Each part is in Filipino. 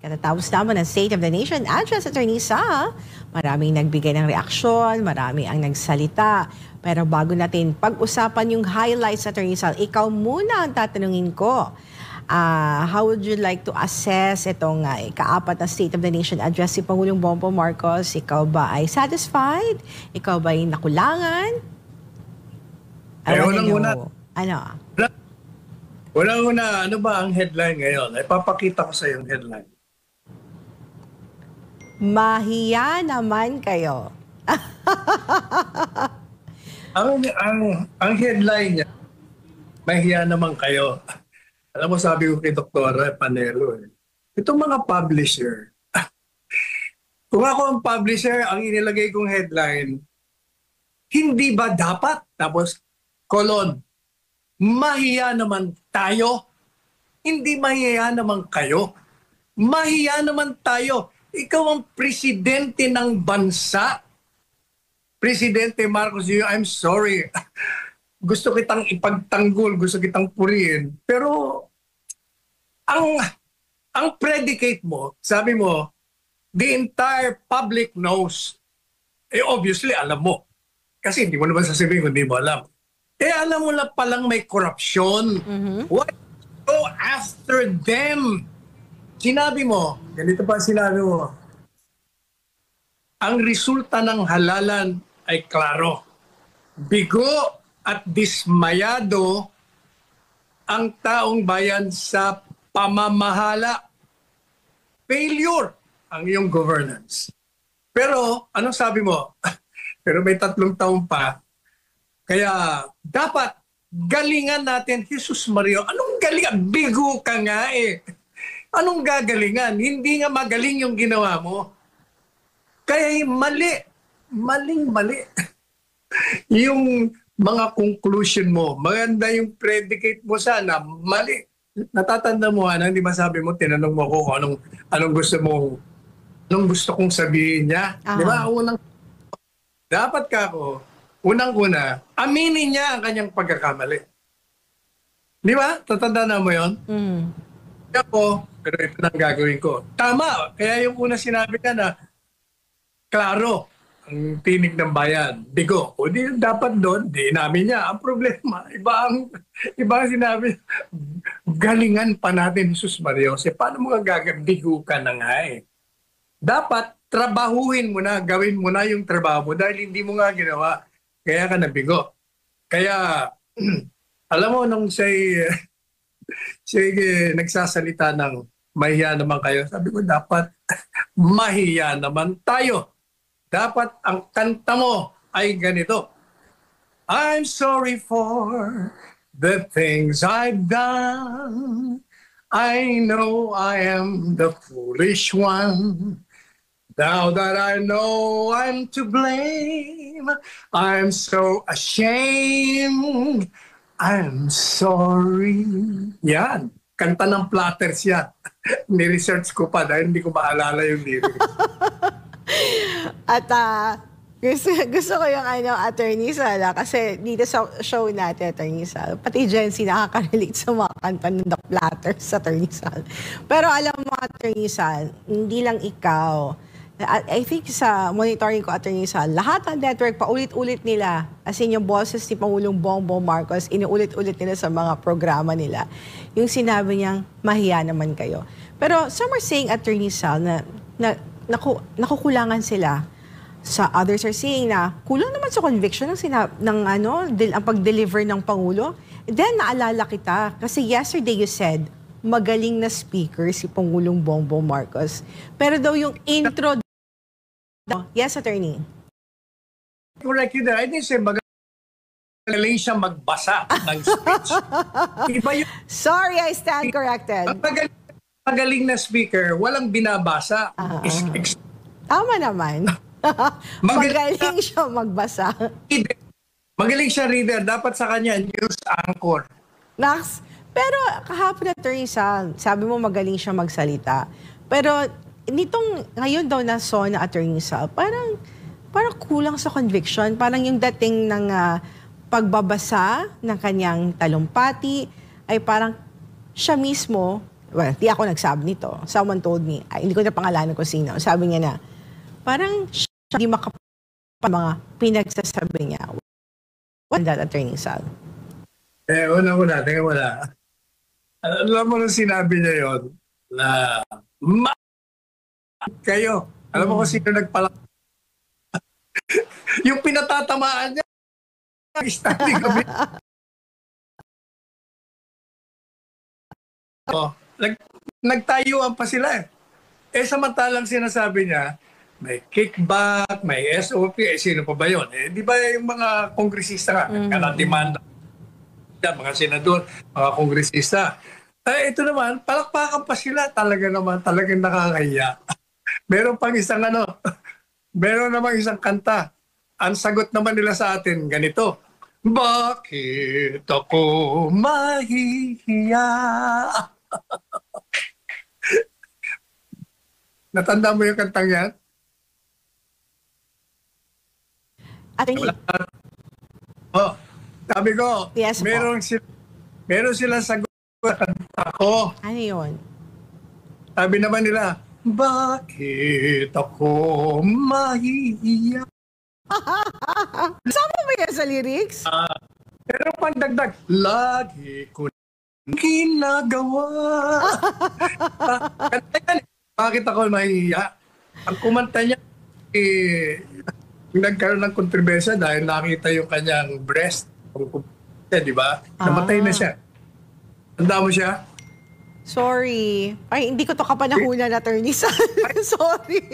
Katatapos naman ng State of the Nation Address, Attorney Sa, maraming nagbigay ng reaksyon, marami ang nagsalita. Pero bago natin pag-usapan yung highlights, Attorney Sal, ikaw muna ang tatanungin ko. How would you like to assess itong ikaapat na State of the Nation Address si Pangulong Bongbong Marcos? Ikaw ba ay satisfied? Ikaw ba ay nakulangan? Unang-una, ano ba ang headline ngayon? Ipapakita ko sa yung headline. Mahiya naman kayo. ang headline niya, mahiya naman kayo. Alam mo, sabi ko kay Dr. Panelo, itong mga publisher, kung ako ang publisher, ang inilagay kong headline, hindi ba dapat? Tapos, kolon, mahiya naman tayo. Hindi mahiya naman kayo. Mahiya naman tayo. Ikaw ang presidente ng bansa. Presidente Marcos, I'm sorry. Gusto kitang ipagtanggol, gusto kitang purihin. Pero ang predicate mo, sabi mo, the entire public knows. Obviously, alam mo. Kasi hindi mo naman sasabihin kung hindi mo alam. Alam mo na palang may corruption. Why go after them? Sinabi mo, ganito pa sinabi mo, ang resulta ng halalan ay klaro. Bigo at dismayado ang taong bayan sa pamamahala. Failure ang iyong governance. Pero, anong sabi mo? Pero may 3 taon pa. Kaya, dapat galingan natin, Jesus Mario. Anong galingan? Bigo ka nga eh. Anong gagalingan? Hindi nga magaling yung ginawa mo. Kaya mali. Maling-mali. Yung mga conclusion mo, maganda yung predicate mo sana, mali. Natatanda mo, hindi ba sabi mo, tinanong mo ko kung anong gusto kong sabihin niya. Di ba? Dapat ka ako, unang-una, aminin niya ang kanyang pagkakamali. Di ba? Tatandaan mo yon? Ako, pero ito na gagawin ko. Tama. Kaya yung una sinabi ka na, klaro, ang tinig ng bayan, bigo. O di dapat doon, di namin niya. Ang problema, iba ang sinabi, galingan pa natin, Jesus Mario. Paano mo bigo ka na nga eh. Dapat, trabahuhin mo na, gawin mo na yung trabaho mo dahil hindi mo nga ginawa. Kaya ka nabigo. Kaya, alam mo, nung sige, nagsasalita ng mahiya naman kayo. Sabi ko, dapat mahiya naman tayo. Dapat ang kanta mo ay ganito. I'm sorry for the things I've done. I know I am the foolish one. Now that I know I'm to blame, I'm so ashamed. I'm sorry. Yan. Kanta ng Platters yan. Ni-research ko pa dahil hindi ko maalala yung lyrics. At gusto ko yung Attorney Sal, kasi dito sa show natin, Attorney Sal, pati Jency nakaka-relate sa mga kanta ng The Platters, Attorney Sal. Pero alam mo, Attorney Sal, hindi lang ikaw. I think sa monitoring ko, Attorney Sal, lahat ng network, paulit-ulit nila. As in yung boses ni Pangulong Bongbong Marcos, inuulit-ulit nila sa mga programa nila. Yung sinabi niyang, mahiya naman kayo. Pero some are saying, Attorney Sal, na nakukulangan sila. Sa others are saying na kulang naman sa conviction ang pag-deliver ng Pangulo. Then naalala kita, kasi yesterday you said, magaling na speaker si Pangulong Bongbong Marcos. Pero daw yung intro... Yes, Attorney. Correct you there. I didn't say magaling siya magbasa ng speech. Iba yung... Sorry, I stand corrected. Magaling na speaker, walang binabasa. Tama naman. Magaling siya magbasa. Magaling siya reader. Dapat sa kanya, news anchor. Nax, pero kahapon, Attorney Sal, sabi mo magaling siya magsalita. Pero nitong ngayon daw na Attorney Sal, parang kulang sa conviction. Parang yung dating ng pagbabasa ng kanyang talumpati ay parang siya mismo well, di ako nagsabi nito. Someone told me, hindi ko na pangalanan kung sino. Sabi niya na, parang siya hindi mga pinagsasabi niya. What that, Attorney Sal? Una, teka wala. Alam mo nung sinabi niya yun, na kayo. Alam mo kung sino nagpalak. Yung pinatatamaan niya, standing kami. Nagtayuan pa sila samantalang sinasabi niya, may kickback, may SOP, sino pa ba yun? Di ba yung mga kongresista nga, kalatimanda, mga senador, mga kongresista. Ito naman, palakpakan pa sila. Talagang nakakahiya. Meron pang meron namang isang kanta. Ang sagot naman nila sa atin, ganito. Bakit ako mahihiya? Natanda mo yung kantang yan? Attorney. Sabi ko, Yes, meron silang sagot sa kanta ko. Ano yun? Sabi naman nila, bakit ako mahihiya? Kasama ba yan sa lyrics? Pero pagdagdag, lagi ko ginagawa. Kanta yan, bakit ako mahihiya? Ang kumanta niya, nagkaroon ng kontrobersya dahil nakita yung kanyang breast. Di ba? Namatay na siya. Tanda mo siya? Sorry. Ay, hindi ko to kapanahunan, Attorney Sal. Sorry.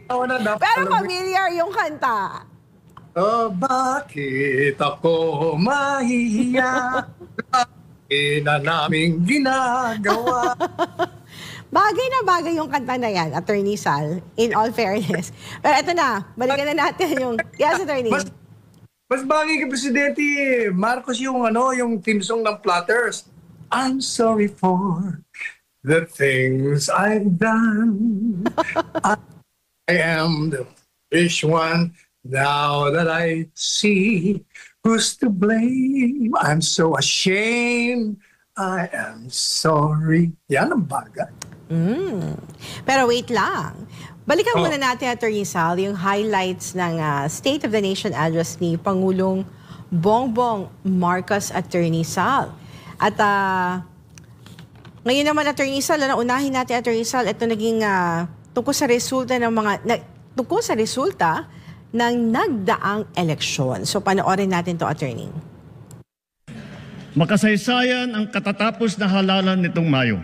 Pero familiar yung kanta. Bakit ako mahihiya? Bakit na naming ginagawa? Bagay na bagay yung kanta na yan, Attorney Sal, in all fairness. Pero eto na, balikan na natin yung... Yes, Attorney. Mas bagay kay Presidente Marcos yung theme song ng Platters. I'm sorry for the things I've done. I am the foolish one now that I see who's to blame. I'm so ashamed. I am sorry. Yan ang bagay. Pero wait lang. Balikan muna natin, Attorney Sal, yung highlights ng State of the Nation address ni Pangulong Bongbong Marcos, Attorney Sal. At ngayon naman, Attorney Sal, unahin natin, Attorney Sal, ito naging tungkol sa resulta ng nagdaang eleksyon. So panoorin natin to, Attorney. Makasaysayan ang katatapos na halalan nitong Mayo.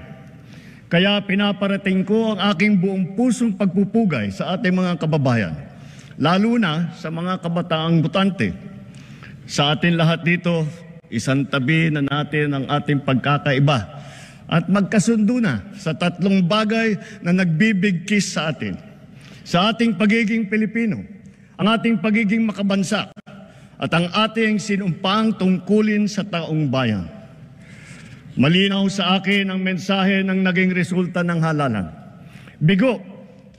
Kaya pinaparating ko ang aking buong pusong pagpupugay sa ating mga kababayan, lalo na sa mga kabataang botante. Sa atin lahat dito, isang tabi na natin ang ating pagkakaiba at magkasundo na sa tatlong bagay na nagbibigkis sa atin. Sa ating pagiging Pilipino, ang ating pagiging makabansa, at ang ating sinumpang tungkulin sa taong bayan. Malinaw sa akin ang mensahe ng naging resulta ng halalan. Bigo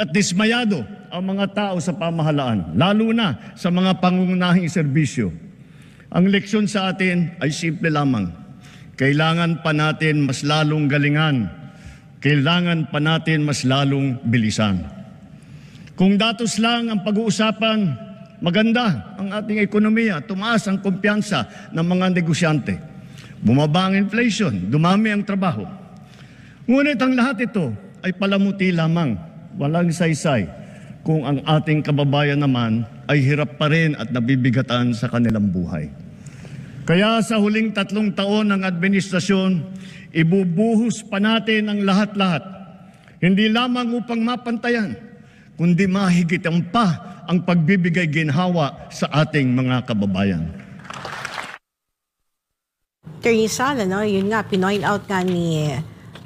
at dismayado ang mga tao sa pamahalaan, lalo na sa mga pangunahing serbisyo. Ang leksyon sa atin ay simple lamang. Kailangan pa natin mas lalong galingan. Kailangan pa natin mas lalong bilisan. Kung datos lang ang pag-uusapan, maganda ang ating ekonomiya, tumaas ang kumpiyansa ng mga negosyante. Bumaba ang inflation, dumami ang trabaho. Ngunit ang lahat ito ay palamuti lamang, walang saysay, kung ang ating kababayan naman ay hirap pa rin at nabibigatan sa kanilang buhay. Kaya sa huling 3 taon ng administrasyon, ibubuhos pa natin ang lahat-lahat. Hindi lamang upang mapantayan, kundi mahigitan pa ang pagbibigay ginhawa sa ating mga kababayan. Attorney Sal, yun nga, pinoint out nga ni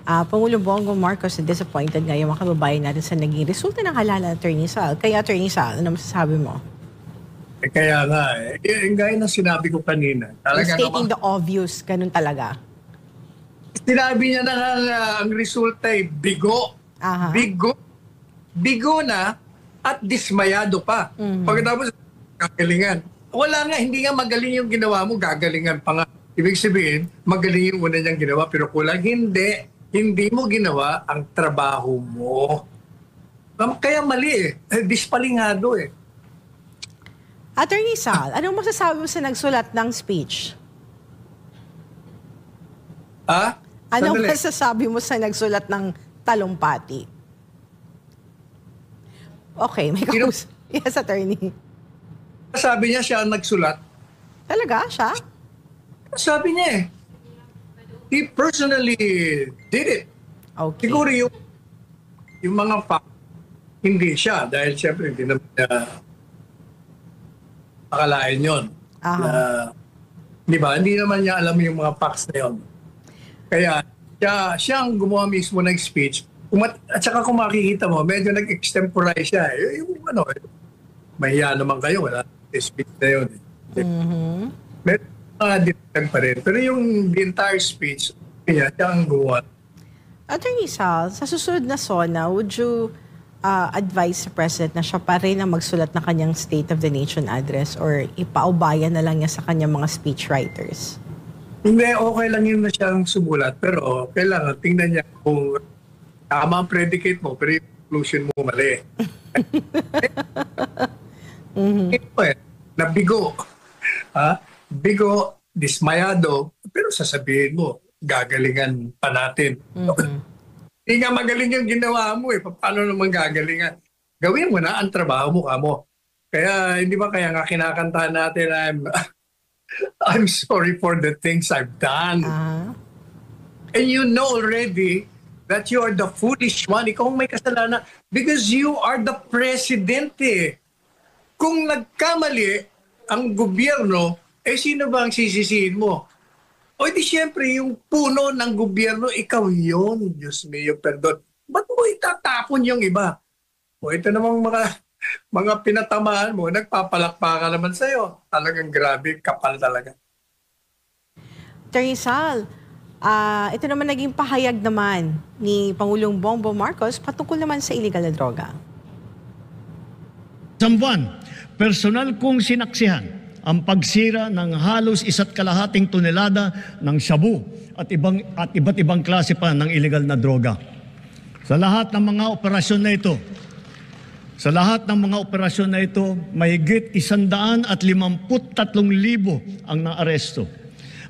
Pangulong Bongbong Marcos na disappointed nga yung mga kababayan natin sa naging resulta ng halalan, Attorney Sal. Kaya, Attorney Sal, ano masasabi mo? Kaya nga, gaya na sinabi ko kanina. Stating the obvious, ganun talaga. Sinabi niya na ang resulta ay bigo. Bigo na at dismayado pa. Pagkatapos, gagalingan. Wala nga, hindi nga magaling yung ginawa mo, gagalingan pa nga. Ibig sabihin, magaling yung una niyang ginawa, pero kulang hindi. hindi mo ginawa ang trabaho mo. Kaya mali dispalingado Attorney Sal, anong masasabi mo sa nagsulat ng speech? Anong Sandali. masasabi mo sa nagsulat ng talumpati? Okay, may kaus. Yes, attorney. Sabi niya siya ang nagsulat. Talaga, siya? Sabi niya he personally did it. Okay. Siguro yung mga facts, hindi siya. Dahil siyempre, hindi naman niya akalain yun. Di ba? Hindi naman niya alam yung mga facts na yun. Kaya, siya ang gumawa mismo ng speech. At saka kung makikita mo, medyo nag-extemporize siya. Yung mahiya naman kayo. Wala speech na yun. Medyo dinagdag pa rin. Pero yung the entire speech, siya ang gumawa. Attorney Sal, sa susunod na SONA, would you advise sa President na siya pa rin ang magsulat ng kanyang State of the Nation address or ipaubayan na lang niya sa kanyang mga speechwriters? Hindi, okay lang yun na siyang sumulat. Pero kailangan tingnan niya kung tama ang predicate mo, pero yung conclusion mo mali. Ito nabigo. Bigo, dismayado, pero sasabihin mo, gagalingan pa natin. Hindi nga magaling yung ginawa mo Paano naman gagalingan? Gawin mo na ang trabaho mo kamo. Kaya, hindi ba kaya nga kinakantahan natin, I'm sorry for the things I've done. And you know already that you are the foolish one. Ikaw ang may kasalanan because you are the president Kung nagkamali ang gobyerno, sino ba ang sisisihin mo? O di siyempre, yung puno ng gobyerno, ikaw yun. Diyos mio, perdon. Ba't mo itatapon yung iba? O ito namang mga pinatamaan mo, nagpapalakpakan naman sa'yo. Talagang grabe, kapal talaga. Attorney Sal, ito naman naging pahayag naman ni Pangulong Bongbong Marcos patungkol naman sa illegal na droga. Sambuan, personal kong sinaksihan ang pagsira ng halos 1.5 tonelada ng shabu at iba't ibang klase pa ng illegal na droga. Sa lahat ng mga operasyon na ito, mahigit 153,000 ang naaresto.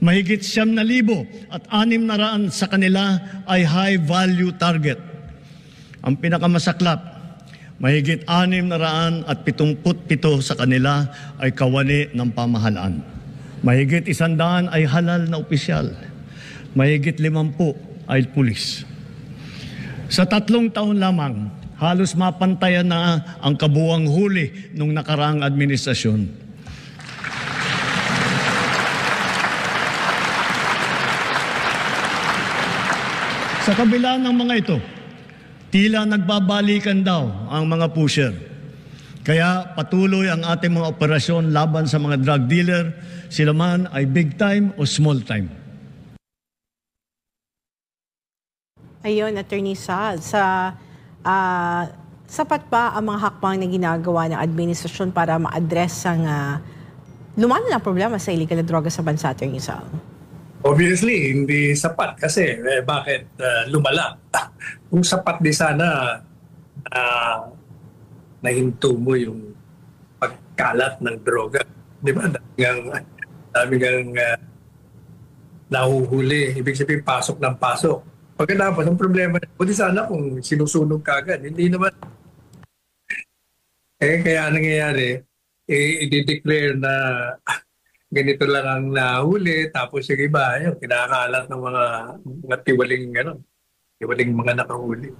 Mahigit 9,000 at 600 sa kanila ay high-value target. Ang pinakamasaklap, mahigit 677 sa kanila ay kawani ng pamahalaan. Mahigit 100 ay halal na opisyal. Mahigit 50 ay pulis. Sa 3 taon lamang, halos mapantayan na ang kabuuang huli ng nakaraang administrasyon. Sa kabila ng mga ito, tila nagbabalikan daw ang mga pusher. Kaya patuloy ang ating mga operasyon laban sa mga drug dealer, sila man ay big time o small time. Ayun, Attorney Sal, sapat ba ang mga hakbang na ginagawa ng administrasyon para ma-address ang lumalang na problema sa illegal na droga sa bansa, Attorney Sal? Obviously, hindi sapat kasi bakit lumala? Kung sapat di sana nahinto mo yung pagkalat ng droga. Di ba? Dami kang nahuhuli. Ibig sabihin, pasok ng pasok. Pagkatapos, ang problema, di sana kung sinusunog ka agad. Hindi naman. Kaya nangyayari, i-declare na ganito lang ang nahuli, tapos yung iba, yung kinakalat ng mga tiwaling mga nakahuli.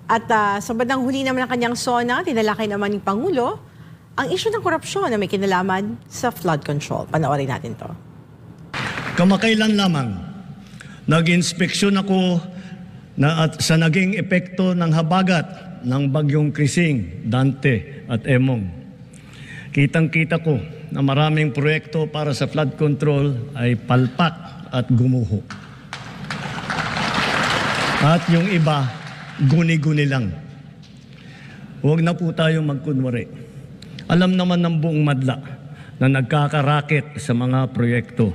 At sa bandang huli naman ng kanyang SONA, tinalakay naman ng Pangulo ang issue ng korupsyon na may kinalaman sa flood control. Panoorin natin to. Kamakailan lamang, nag-inspeksyon ako sa naging epekto ng habagat ng bagyong Krising, Dante at Emong. Kitang-kita ko na maraming proyekto para sa flood control ay palpak at gumuho. At yung iba, guni-guni lang. Huwag na po tayong magkunwari. Alam naman ng buong madla na nagkakarakit sa mga proyekto.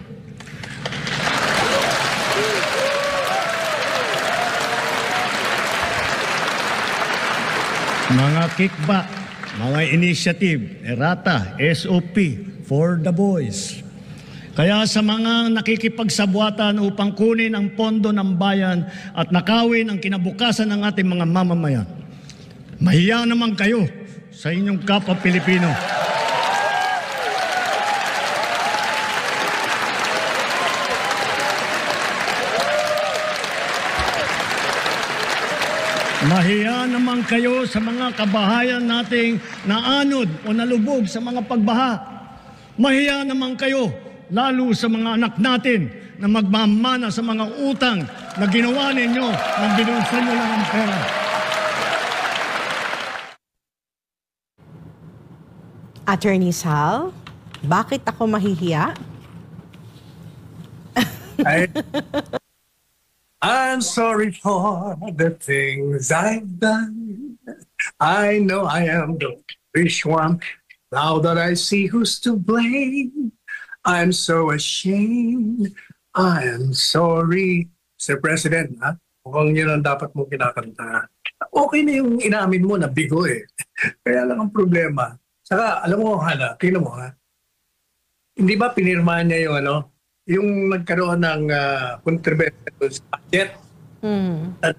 mga kickback, mga initiative, errata, SOP for the boys. Kaya sa mga nakikipagsabwatan upang kunin ang pondo ng bayan at nakawin ang kinabukasan ng ating mga mamamayan, mahiya naman kayo sa inyong kapwa Pilipino. Mahiya naman kayo sa mga kabahayan nating naanod o nalubog sa mga pagbaha. Mahiya naman kayo, lalo sa mga anak natin na magmamana sa mga utang na ginawa ninyo nang binulsan nyo lang ang pera. Attorney Sal, bakit ako mahihiya? I'm sorry for the things I've done. I know I am the rich one. Now that I see who's to blame, I'm so ashamed. I am sorry. Sir President, ha? Mukhang yun ang dapat mo kinakanta. Okay na yung inamin mo na bigo eh. Kaya lang ang problema. Saka, alam mo, Hana, tingnan mo ha. Hindi ba pinirmahan niya yung ano? Yung nagkaroon ng controversial sa budget. At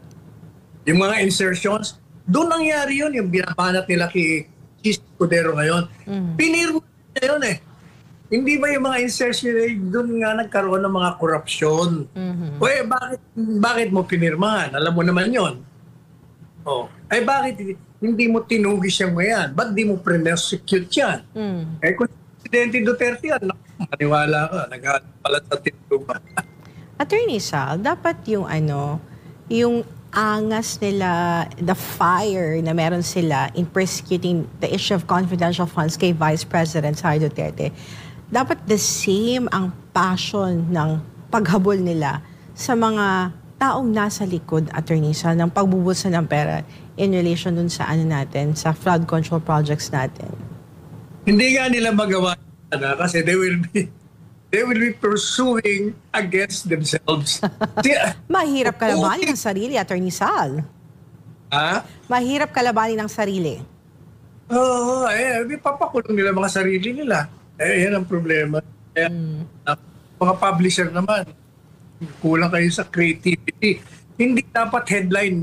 yung mga insertions, doon nangyari yun, yung binabanat nila kay Chis Escudero ngayon. Pinirma niya yun eh. Hindi ba yung mga insertion doon nga nagkaroon ng mga korupsyon? O bakit mo pinirmahan? Alam mo naman yun. Oh, ay bakit hindi mo tinugis yung yan? Ba't di mo pre-prosecute yan? Eh kung Presidente Duterte yan, maniwala ka, nagpalat sa tintuba. Attorney Sal, dapat yung yung angas nila, the fire na meron sila in prosecuting the issue of confidential funds kay Vice President Sara Duterte, dapat the same ang passion ng paghabol nila sa mga taong nasa likod, Attorney Sal, ng pagbubulsa ng pera in relation dun sa natin, sa flood control projects natin. Hindi nga nila magawa kasi they will be pursuing against themselves. Mahirap kalabanin ang sarili, Attorney Sal. Ha? Mahirap kalabanin ang sarili. Oo, papakulong nila mga sarili nila. Yan ang problema. Kaya, mga publisher naman, kulang kayo sa creativity. Hindi dapat headline,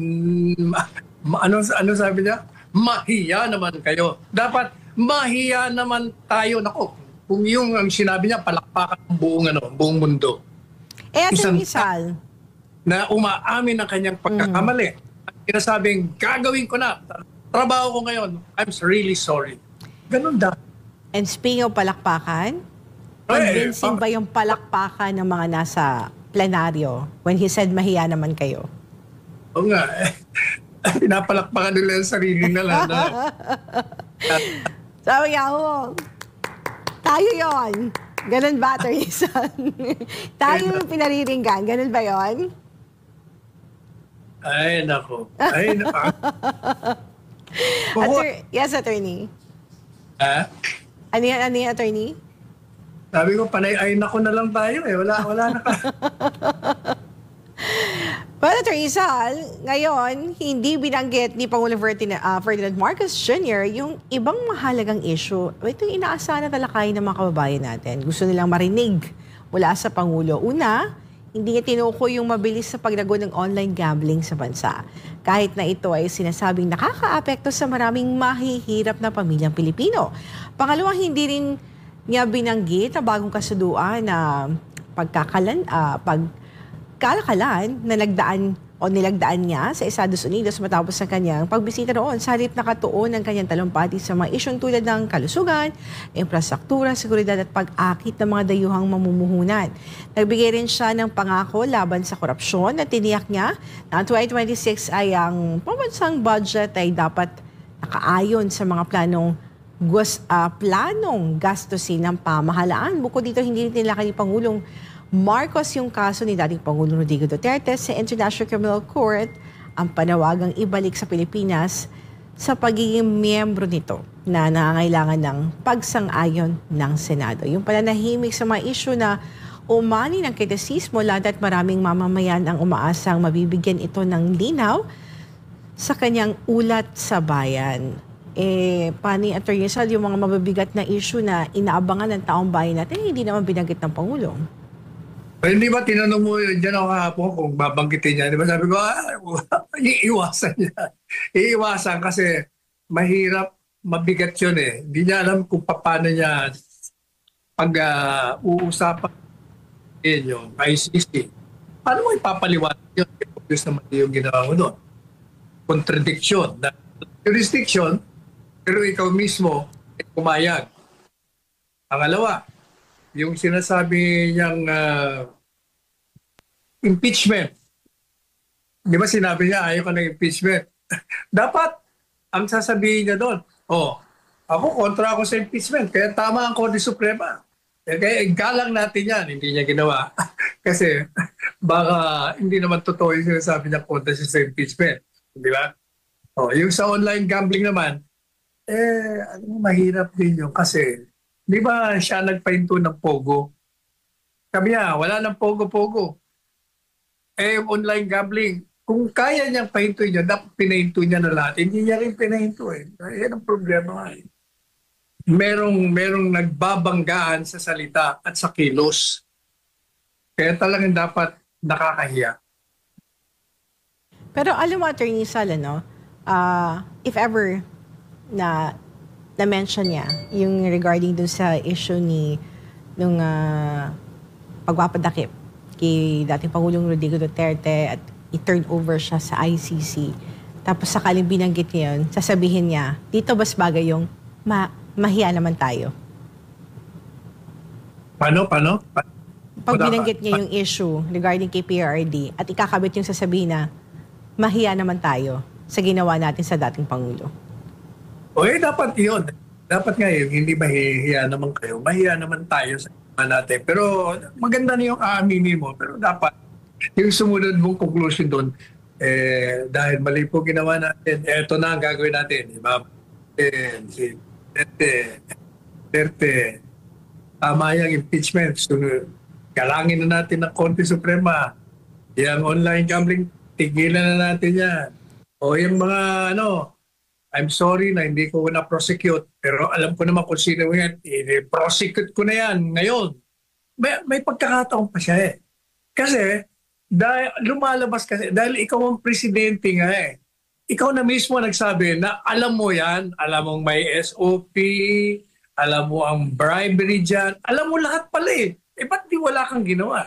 ano sabi niya? Mahiya naman kayo. Dapat mahiya naman tayo. Nako, kung yung ang sinabi niya, palakpakan ng buong mundo. Attorney Sal, na umaamin ng kanyang pagkakamali. At sinasabing, gagawin ko na. Trabaho ko ngayon. I'm really sorry. Ganun dapat. and speaking of palakpakan, convincing ba yung palakpakan ng mga nasa plenaryo when he said mahiya naman kayo? Oo nga. Pinapalakpakan nila yung sarili nila. Sabi nga ako, tayo yon. Ganun ba, Attorney Sal? Tayo yung pinariringgan. Ganun ba yon? Ay, nako. Ay, nako. Yes, Attorney. Ha? Ano yan, Attorney? Sabi ko, panay, ay nako na lang tayo eh. Wala na ka. Well, Attorney Sal, ngayon, hindi binanggit ni Pangulong Ferdinand Marcos Jr. yung ibang mahalagang issue. Ito yung inaasahan na talakayin ng mga kababayan natin. Gusto nilang marinig mula sa Pangulo. Una, hindi niya tinuko yung mabilis sa paglago ng online gambling sa bansa. Kahit na ito ay sinasabing nakakaapekto sa maraming mahihirap na pamilyang Pilipino. Pangalawa, hindi rin niya binanggit na bagong kasunduan na pagkalakalan na nilagdaan niya sa Estados Unidos matapos ng kanyang pagbisita roon sa halip na katuon ng kanyang talumpati sa mga isyong tulad ng kalusugan, infrastruktura, seguridad at pag-akit ng mga dayuhang mamumuhunan. Nagbigay rin siya ng pangako laban sa korupsyon at tiniyak niya na ang 2026 ay ang pambansang budget ay dapat nakaayon sa mga planong gastusin ng pamahalaan. Bukod dito, hindi rin nila ni Pangulong Marcos yung kaso ni dating Pangulong Rodrigo Duterte sa International Criminal Court ang panawagang ibalik sa Pilipinas sa pagiging miyembro nito na nangangailangan ng pagsang-ayon ng Senado. Yung pananahimik sa mga isyu na umani ng kritisismo, lalo at maraming mamamayan ang umaasang mabibigyan ito ng linaw sa kanyang ulat sa bayan. Paano yung Attorney Sal, yung mga mababigat na issue na inaabangan ng taong bayan natin, hindi naman binanggit ng Pangulo? Hindi ba tinanong mo dyan ako kahapon kung babanggitin niya? Di ba sabi ko, iiwasan niya. Iiwasan kasi mahirap, mabigat yun eh. Hindi niya alam kung paano niya pag-uusapan yung ICC. Paano mo ipapaliwanag yun? Obvious naman yung ginawa mo doon. Contradiction. Jurisdiction, pero ikaw mismo ay pumayag. Pangalawa, yung sinasabi niyang impeachment. Di ba sinabi niya ayaw ka ng impeachment? Dapat, ang sasabihin niya doon, ako kontra ako sa impeachment, kaya tama ang Korte Suprema. Kaya galang natin yan, hindi niya ginawa. Kasi baka hindi naman totoo yung sinasabi niya kontra sa impeachment. Di ba? Yung sa online gambling naman, mahirap din yun kasi di ba siya nagpahinto ng Pogo? Sabi niya, wala ng Pogo-Pogo. Yung online gambling, kung kaya niyang pahinto niya, dapat pinahinto niya na lahat. Hindi niya rin pinahinto eh. Yan ang problema nga eh. Merong nagbabanggaan sa salita at sa kilos. Kaya talagang dapat nakakahiya. Pero alam mo, Attorney Sal, if ever na-mention niya yung regarding dun sa issue nung pagpapadakip kay dating Pangulong Rodrigo Duterte at i-turn over siya sa ICC. Tapos sakaling binanggit niya yun, sasabihin niya, dito bas bagay yung mahiya naman tayo. Paano? Pag binanggit niya yung issue regarding kay PRRD at ikakabit yung sasabihin na mahiya naman tayo sa ginawa natin sa dating Pangulo. Dapat yun. Dapat nga yun, hindi mahihiya naman kayo. Mahiya naman tayo sa ginawa natin. Pero maganda na yung aaminin mo. Pero dapat yung sumunod mong conclusion doon, dahil mali po ginawa natin, eto na ang gagawin natin. Diba? Si Duterte, tama yung impeachment. Galangin na natin ng Korte Suprema. Yung online gambling, tigilan na natin yan. Yung mga I'm sorry na hindi ko na-prosecute, pero alam ko naman kung sino yan. I-prosecute ko na yan ngayon. May pagkakataon pa siya eh. Kasi, lumalabas kasi, dahil ikaw ang presidente nga eh. Ikaw na mismo nagsabi na alam mo yan, alam mong may SOP, alam mo ang bribery dyan, alam mo lahat pala eh. Ba't di wala kang ginawa?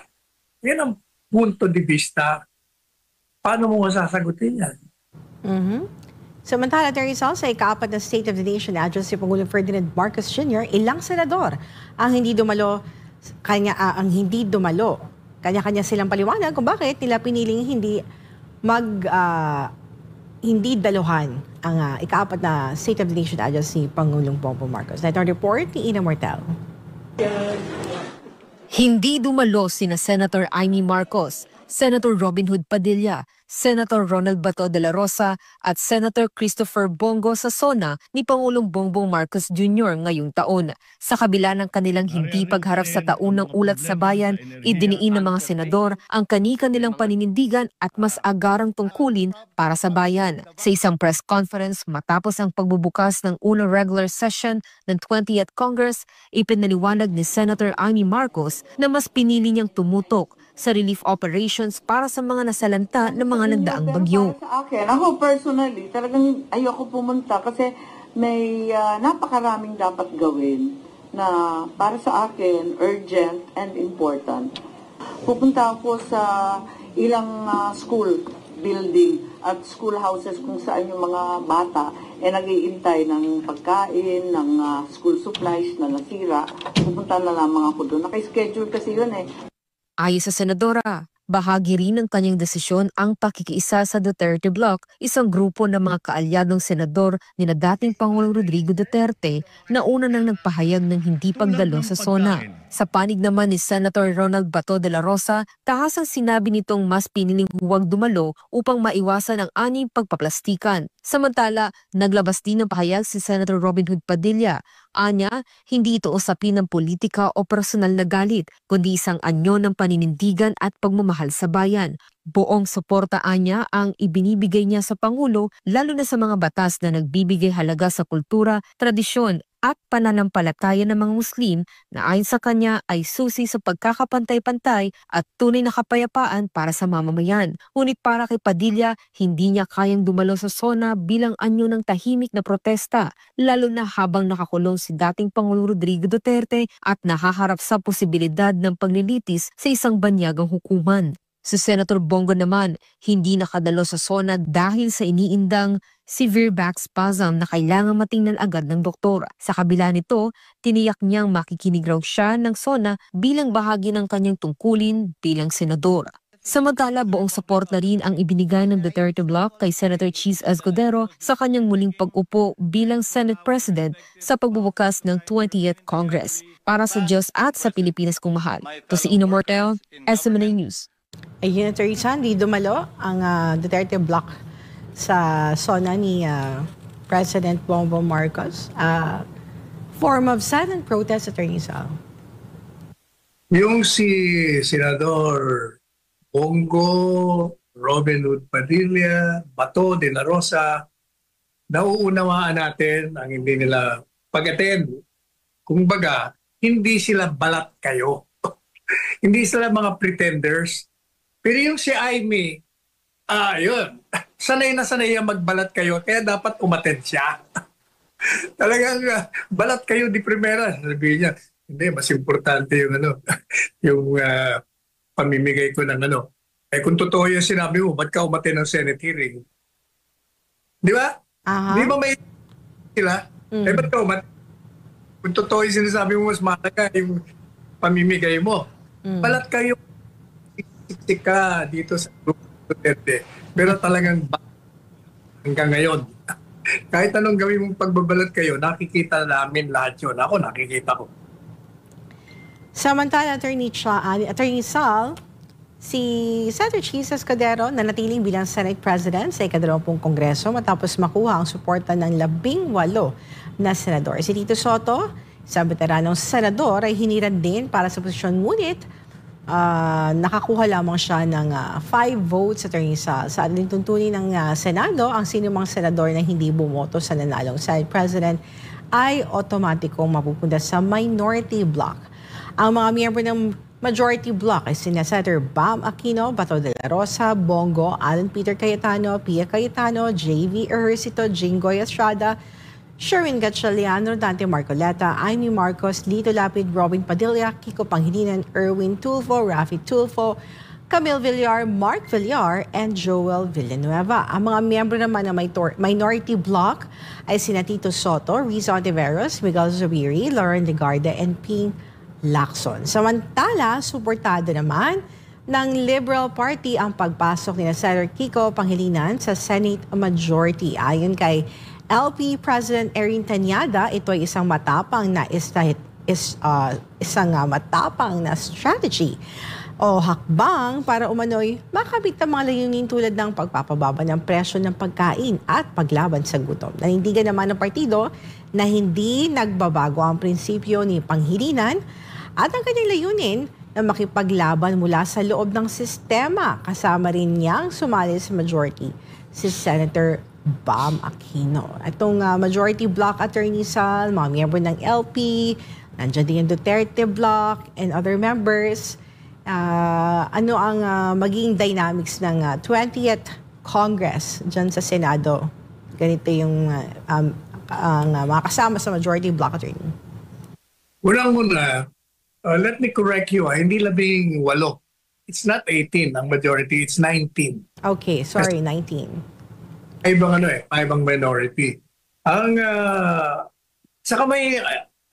Yan ang punto de vista. Paano mo masasagutin yan? Samantala, Attorney Sal, sa ika-4 na State of the Nation address si Pangulong Ferdinand Marcos Jr., ilang senador ang hindi dumalo, kanya-kanya silang paliwanag kung bakit nila piniling hindi daluhan ang ika-4 na State of the Nation address si Pangulong Bongbong Marcos. Ito ang report ni Ina Mortel. Hindi dumalo sina Senator Amy Marcos, Senator Robin Hood Padilla, Senator Ronald Bato de la Rosa at Senator Christopher Bongo sa SONA ni Pangulong Bongbong Marcos Jr. ngayong taon. Sa kabila ng kanilang hindi pagharap sa taunang ulat sa bayan, idiniin ng mga senador ang kani-kanilang paninindigan at mas agarang tungkulin para sa bayan. Sa isang press conference matapos ang pagbubukas ng unang regular session ng 20th Congress, ipinaliwanag ni Senator Amy Marcos na mas pinili niyang tumutok sa relief operations para sa mga nasalanta ng mga nagdaang bagyo. Sa akin, ako personally, talagang ayoko pumunta kasi may napakaraming dapat gawin na para sa akin urgent and important. Pupunta ako sa ilang school building at schoolhouses kung saan yung mga bata nag-iintay ng pagkain, ng school supplies na nasira. Pupunta na lamang ako doon. Naka-schedule kasi yun eh. Ayon sa senadora, bahagi rin ng kanyang desisyon ang pakikiisa sa Duterte Bloc, isang grupo ng mga kaalyadong senador ni na dating Pangulong Rodrigo Duterte na una nang nagpahayag ng hindi pagdalo sa SONA. Sa panig naman ni Senator Ronald Bato de la Rosa, tahasang sinabi nitong mas piniling huwag dumalo upang maiwasan ang aning pagpaplastikan. Samantala, naglabas din ng pahayag si Senator Robin Hood Padilla. Anya, hindi ito usapin ng politika o personal na galit, kundi isang anyo ng paninindigan at pagmamahal sa bayan. Buong suporta anya ang ibinibigay niya sa Pangulo, lalo na sa mga batas na nagbibigay halaga sa kultura, tradisyon at pananampalataya ng mga Muslim na ayon sa kanya ay susi sa pagkakapantay-pantay at tunay na kapayapaan para sa mamamayan. Ngunit para kay Padilla, hindi niya kayang dumalo sa SONA bilang anyo ng tahimik na protesta, lalo na habang nakakulong si dating Pangulo Rodrigo Duterte at nahaharap sa posibilidad ng paglilitis sa isang banyagang hukuman. Si Senator Bongo naman, hindi nakadalo sa SONA dahil sa iniindang severe back spasm na kailangan matingnan agad ng doktor. Sa kabila nito, tiniyak niyang makikinig raw siya ng SONA bilang bahagi ng kanyang tungkulin bilang senador. Samantala, buong suporta rin ang ibinigay ng Duterte Bloc kay Senator Cheese Escudero sa kanyang muling pag-upo bilang Senate President sa pagbubukas ng 20th Congress. Para sa Diyos at sa Pilipinas kong mahal. To si Ino Mortel, SMNA News. Ayun, Attorney Sandy, dumalo ang Duterte Bloc sa SONA ni President Bongbong Marcos. Form of silent protest, Attorney Sal. Yung si Senador Bongo, Robin Hood Padilla, Bato de la Rosa, nauunawaan natin ang hindi nila pag-attend. Kung baga, hindi sila balat kayo. Hindi sila mga pretenders. Pero yung si Amy, yun, sanay na sanay yung magbalat kayo, kaya dapat umattend siya. Talagang balat kayo di primera. Sabihin niya, hindi, mas importante yung yung pamimigay ko ng kung totoo yung sinabi mo, ba't ka umattend ng Senate hearing? Di ba? Di ba may sila? Ba't ka umattend? Kung totoo yung sinasabi mo, mas mahalaga yung pamimigay mo. Balat kayo siksik ka dito sa Grupo Duterte. Pero talagang hanggang ngayon, kahit anong gawin mong pagbabalat kayo, nakikita namin lahat yun. Ako nakikita ko. Samantala, Attorney Sal, si Senator Cheese Escudero nanatiling bilang Senate President sa ika-20 Kongreso matapos makuha ang suporta ng 18 na senador. Si Tito Soto, isang veteranong senador, ay hiniran din para sa posisyon, ngunit nakakuha lamang siya ng 5 votes, Attorney Sal. Sa ating tuntunin ng Senado, ang sino mang senador na hindi bumoto sa nanalong Senate President ay otomatikong mapupunta sa minority block. Ang mga miyembro ng majority block ay sina Senator Bam Aquino, Bato de la Rosa, Bongo, Alan Peter Cayetano, Pia Cayetano, J.V. Ejercito, Jinggoy Estrada, Sherwin Gatchaliano, Dante Marcoleta, Amy Marcos, Lito Lapid, Robin Padilla, Kiko Pangilinan, Erwin Tulfo, Rafi Tulfo, Camille Villar, Mark Villar, and Joel Villanueva. Ang mga miyembro naman ng minority block ay sina Tito Soto, Riza Ontiveros, Miguel Zubiri, Lauren Legarda, and Ping Lacson. Samantala, suportado naman ng Liberal Party ang pagpasok ni Senator Kiko Pangilinan sa Senate Majority. Ayon kay LP President Erin Tanyada, ito ay isang matapang na strategy o hakbang para umano'y makamit ang mga layunin tulad ng pagpapababa ng presyo ng pagkain at paglaban sa gutom. Nanindigan naman ng partido na hindi nagbabago ang prinsipyo ni Pangilinan at ang kanyang layunin na makipaglaban mula sa loob ng sistema. Kasama rin niyang sumali sa majority si Senator Bam Aquino. Itong majority block, Attorney Sal, mga miyembro ng LP, nandiyan din yung Duterte block and other members. Ano ang maging dynamics ng 20th Congress dyan sa Senado? Ganito yung mga kasama sa majority block, Attorney. Unang-una, let me correct you. Hindi 18. It's not 18 ang majority, it's 19. Okay, sorry, 19. Ibang minority. Saka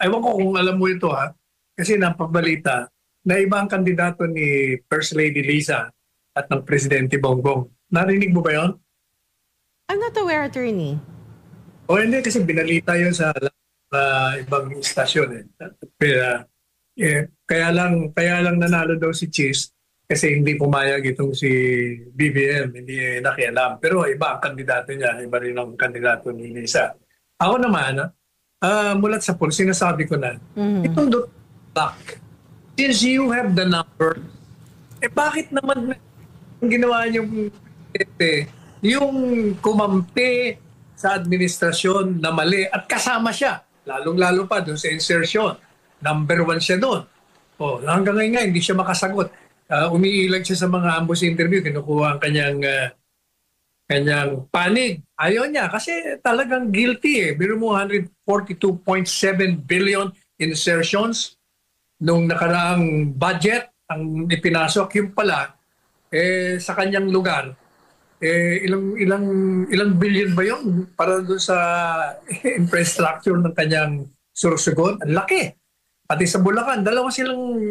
ewan ko kung alam mo ito kasi napabalita na ibang kandidato ni First Lady Liza at ng Presidente Bongbong. Narinig mo ba yun? I'm not aware, Attorney. Hindi, kasi binalita yun sa ibang istasyon. Pero, Kaya lang nanalo daw si Cheese kasi hindi pumayag itong si BBM, hindi nakialam. Pero iba ang kandidato niya, iba rin ang kandidato ni Lisa. Ako naman, mulat sa poll, sinasabi ko na, itong Duterte, since you have the number, bakit naman ang ginawa niyong yung kumampi sa administrasyon na mali at kasama siya, lalong-lalo pa doon sa insertion. Number 1 siya doon. Hanggang ngayon nga, hindi siya makasagot. Umiilag siya sa mga ambush interview, kinukuha ang kanyang panig. Ayaw niya kasi talagang guilty eh. Biro mo 142.7 billion insertions nung nakaraang budget ang ipinasok. Yung pala, sa kanyang lugar, ilang billion ba yun para doon sa infrastructure ng kanyang sursugon? Ang laki. Pati sa Bulacan, dalawa silang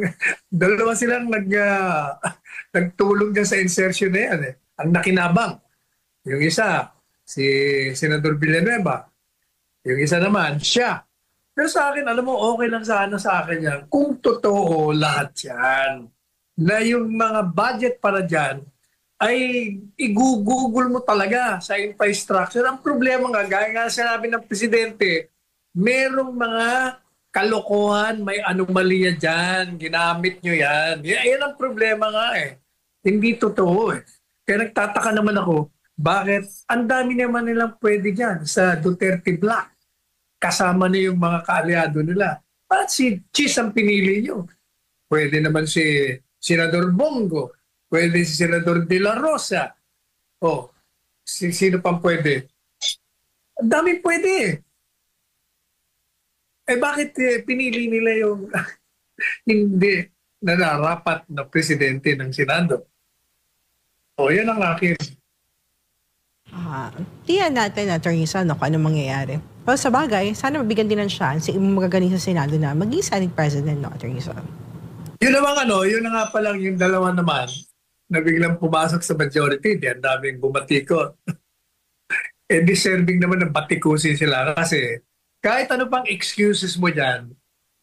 nagtulong dyan sa insertion na yan. Ang nakinabang. Yung isa, si Senador Villanueva. Yung isa naman, siya. Pero sa akin, alam mo, okay lang sana sa akin yan. Kung totoo lahat yan, na yung mga budget para dyan, ay igugugol mo talaga sa infrastructure. Ang problema nga, gaya nga sinabi ng Presidente, merong mga kalokohan, may anomalya dyan, ginamit nyo yan. Yan ang problema nga eh. Hindi totoo eh. Kaya nagtataka naman ako, bakit ang dami naman nilang pwede dyan sa Duterte Block. Kasama na yung mga kaalyado nila. Bakit si Cheese ang pinili nyo? Pwede naman si Senador Bongo. Pwede si Senador De La Rosa. Sino pang pwede? Ang daming pwede eh. Bakit pinili nila yung hindi nararapat na presidente ng Senado? Yan ang akin. Tiyan natin, Attorney Sal, kung ano mangyayari. Pero sa bagay, sana mabigyan din ng chance yung magagaling sa Senado na maging Senate President, no, Attorney Sal. Yun na nga pa lang yung dalawa naman na biglang pumasok sa majority. Ang daming bumatiko. Deserving naman ng batikusin sila kasi kahit ano pang excuses mo dyan,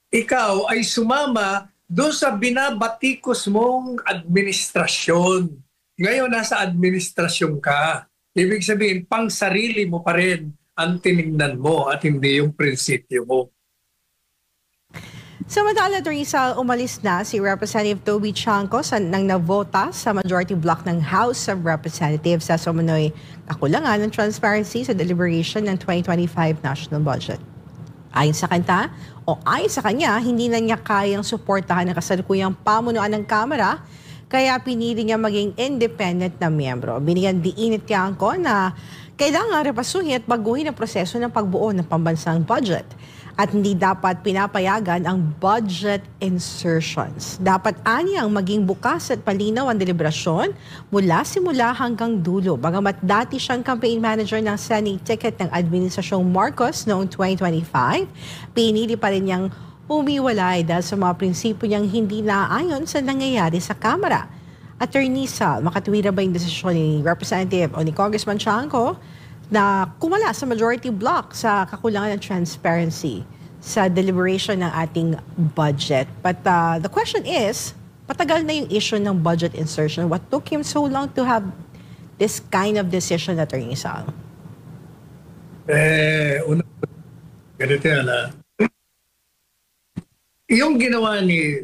ikaw ay sumama doon sa binabatikos mong administrasyon. Ngayon, nasa administrasyon ka. Ibig sabihin, pang sarili mo pa rin ang tinignan mo at hindi yung prinsipyo mo. Samantala, Teresa, umalis na si Representative Toby Chanco nang navota sa majority block ng House of Representatives sa sumunoy kakulangan ng transparency sa deliberation ng 2025 national budget. Ayon sa kanya, hindi na niya kayang suportahan ang kasalukuyang pamunuan ng Kamara, kaya pinili niya maging independent na miyembro. Binigyan diin ni Tiangco na kailangan repasuhin at baguhin ang proseso ng pagbuo ng pambansang budget. At hindi dapat pinapayagan ang budget insertions. Dapat anyang maging bukas at palinaw ang deliberasyon mula simula hanggang dulo. Bagamat dati siyang campaign manager ng Senate ticket ng Administrasyong Marcos noong 2025, pinili pa rin niyang umiwalay dahil sa mga prinsipyo niyang hindi naayon sa nangyayari sa Kamara. Attorney Sal, makatuwira ba yung desisyon ni Representative o ni Congressman Chanco na kumala sa majority block sa kakulangan ng transparency sa deliberation ng ating budget? But the question is, patagal na yung issue ng budget insertion. What took him so long to have this kind of decision, Attorney Sal? Ganito yan yung ginawa ni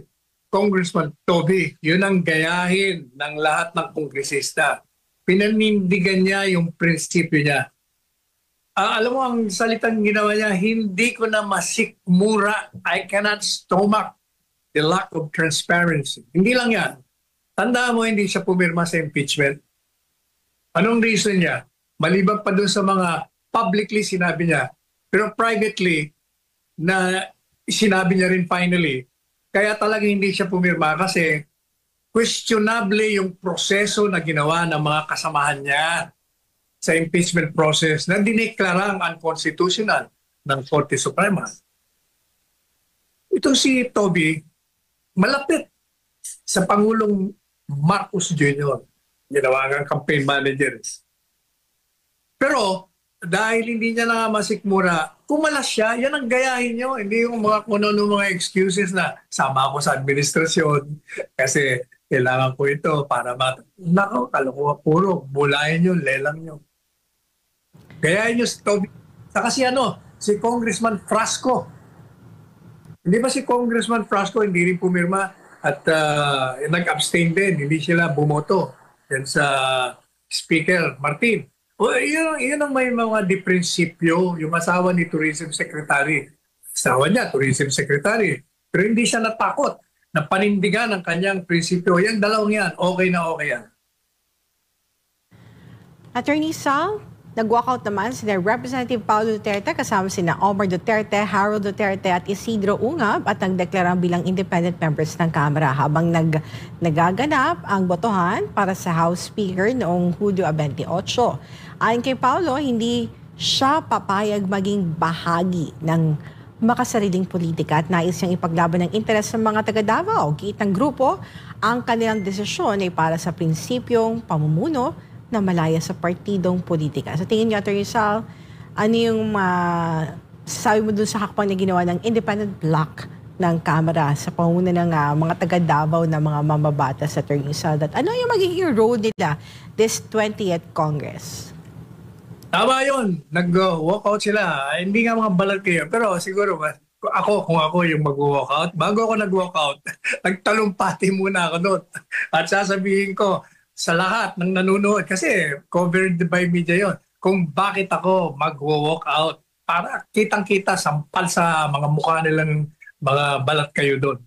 Congressman Toby, yun ang gayahin ng lahat ng kongresista. Pinanindigan niya yung prinsipyo niya. Alam mo, ang salitang ginawa niya, hindi ko na masikmura, I cannot stomach the lack of transparency. Hindi lang yan. Tandaan mo, hindi siya pumirma sa impeachment. Anong reason niya? Maliban pa doon sa mga publicly sinabi niya, pero privately, na sinabi niya rin finally, kaya talaga hindi siya pumirma kasi questionable yung proseso na ginawa ng mga kasamahan niya sa impeachment process na dineklarang unconstitutional ng Korte Suprema. Itong si Toby, malapit sa Pangulong Marcos Jr. Ginawa ng campaign manager. Pero dahil hindi niya na masikmura, kumalas siya, yan ang gayahin nyo. Hindi yung mga kuno mga excuses na sama ako sa administrasyon kasi kailangan ko ito para nako, kalokohan puro, bulayan nyo, lelang nyo. Gayahin nyo kasi si Congressman Frasco. Hindi ba si Congressman Frasco hindi rin pumirma at nag-abstain din, hindi sila bumoto yan sa Speaker Martin. O, yun ang may mga prinsipyo, yung asawa ni Tourism Secretary. Asawa niya, Tourism Secretary. Pero hindi siya natakot na panindigan ang kanyang prinsipyo. Yan, dalawang yan, okay na okay yan. Attorney Sal, nag-walkout naman si Representative Paulo Duterte kasama sina Omar Duterte, Harold Duterte at Isidro Ungab at nagdeklarang bilang independent members ng Kamara habang nagaganap ang botohan para sa House Speaker noong Hulyo 28. Ayon kay Paulo, hindi siya papayag maging bahagi ng makasariling politika at nais niyang ipaglaban ng interes ng mga taga-Davao. Giit ng grupo, ang kanilang desisyon ay para sa prinsipyong pamumuno na malaya sa partidong politika. Sa tingin niyo, Atty. Sal, ano yung sabi mo dun sa hakbang na ginawa ng independent block ng Kamara sa pamumuno ng mga taga-Davao na mga mamabatas, Atty. Sal? At ano yung magiging role nila this 20th Congress? Tama yun. Nag-walkout sila. Hindi nga mga balat kayo. Pero siguro, kung ako yung mag-walkout, bago ako nag-walkout, nagtalumpati muna ako doon. At sasabihin ko sa lahat ng nanonood, kasi covered by media yon, kung bakit ako mag-walkout para kitang-kita, sampal sa mga mukha nilang mga balat kayo doon.